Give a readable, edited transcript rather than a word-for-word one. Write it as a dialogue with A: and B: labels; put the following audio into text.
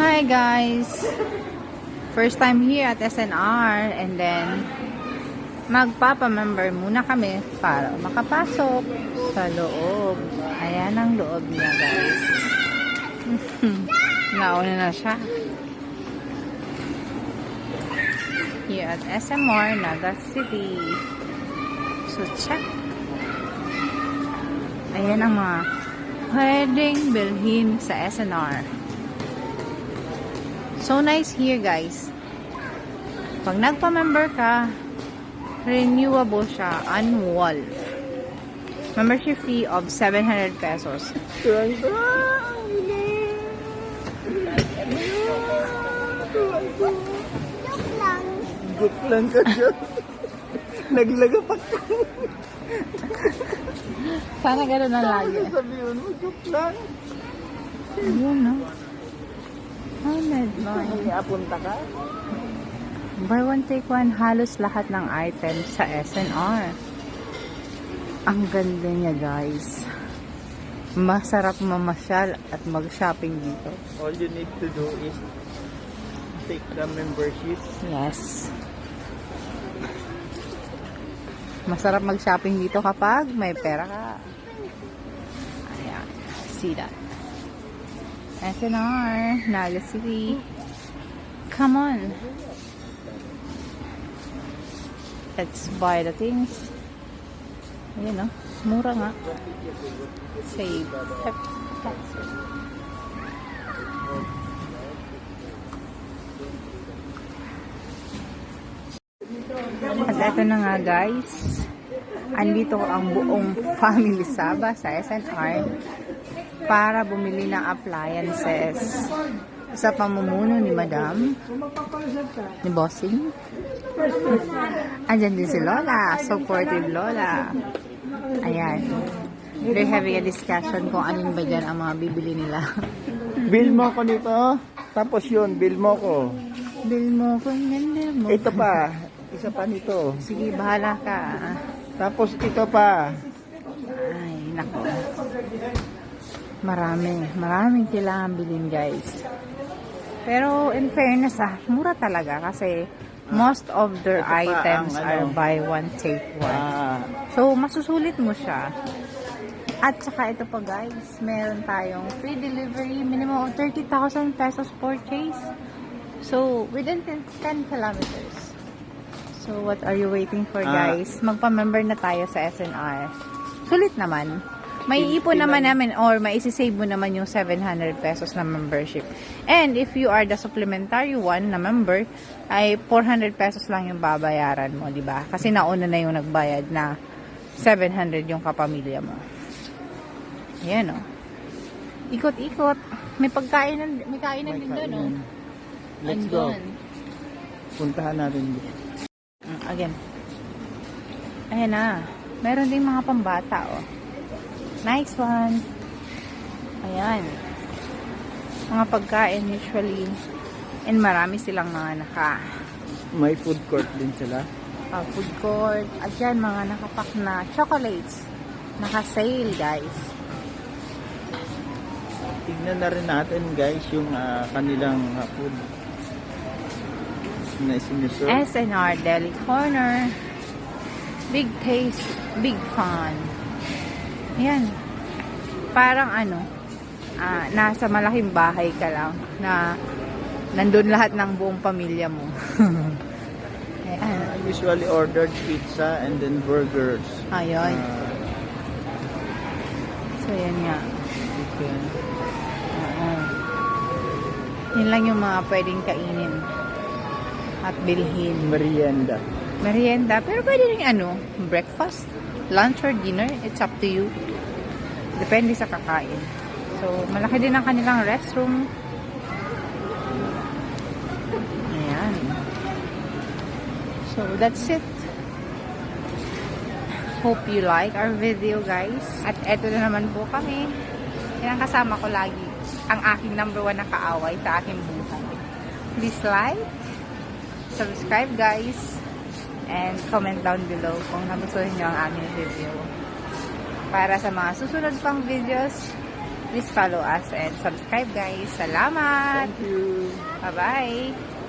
A: Hi guys! First time here at SNR and then magpapamember muna kami para makapasok sa loob. Ayan ang loob niya guys. Nauna na siya. Here at SMR, Naga City. So check. Ayan ang mga pwedeng bilhin sa SNR. So nice here guys. Pag nagpa-member ka, renewable siya annual. Membership fee of 700 pesos.
B: Joke lang ka dyan. Naglagapak ka.
A: Sana gano'n na lagi.
B: Sabihin mo, joke lang.
A: Ayun no. May
B: apunta ka?
A: buy one take one, halos lahat ng items sa SNR. Ang ganda niya guys. Masarap mamasyal at mag-shopping dito.
B: All you need to do is take the membership.
A: Yes. Masarap mag-shopping dito kapag may pera ka. Ayan. See that. SNR, Naga City. Come on. Let's buy the things. Ayan o. Mura nga. Save. At eto na nga guys. Andito ang buong family Saba sa SNR para bumili ng appliances. Sa pamumuno ni Madam, ni Bossing. Andyan din si Lola. Supportive Lola. Ayan. They're having a discussion kung alin ba dyan ang mga bibili nila.
B: Bill mo ko nito. Tapos yun, bill mo ko.
A: Bill mo ko, bill mo.
B: Ito pa. Isa pa nito.
A: Sige, bahala ka.
B: Tapos ito pa.
A: Ay, nako. Maraming kailangan bilhin guys. Pero in fairness mura talaga kasi most of their items are buy one take one. So masusulit mo siya. At saka ito pa guys, meron tayong free delivery, minimum of 30,000 pesos purchase. So within 10 kilometers. So what are you waiting for guys? Magpa-member na tayo sa SNR. Sulit naman. May ipon naman namin or maisisave mo naman yung 700 pesos na membership. And if you are the supplementary one na member, ay 400 pesos lang yung babayaran mo, di ba? Kasi nauna na yung nagbayad na 700 yung kapamilya mo. Ayan o. Ikot-ikot. May pagkainan, may kainan din doon o.
B: Let's go. Puntahan natin dito.
A: Again. Ayan na. Meron din mga pambata o. Nice one. Ayan. Mga pagkain usually. And marami silang mga
B: May food court din sila.
A: food court. At yan, mga nakapak na chocolates. Naka-sale, guys.
B: Tignan na rin natin guys yung kanilang food na sinuserve.
A: SNR Deli Corner. Big taste, big fun. Ayan. Parang nasa malaking bahay ka lang na nandun lahat ng buong pamilya mo. Ayan.
B: I usually ordered pizza and then burgers.
A: Ayun. So, yan nga.
B: Chicken.
A: Yun lang yung mga pwedeng kainin at bilhin.
B: Merienda.
A: Merienda. Pero pwede rin breakfast, lunch or dinner. It's up to you. Depende sa kakain. So, malaki din ang kanilang restroom. Ayan. So, that's it. Hope you like our video, guys. At eto na naman po kami. Yan ang kasama ko lagi. Ang aking number 1 na kaaway sa aking buhay. Please like, subscribe, guys, and comment down below kung nagustuhan nyo ang aming video. Para sa mga susunod pang videos, please follow us and subscribe guys. Salamat!
B: Thank you.
A: Bye-bye!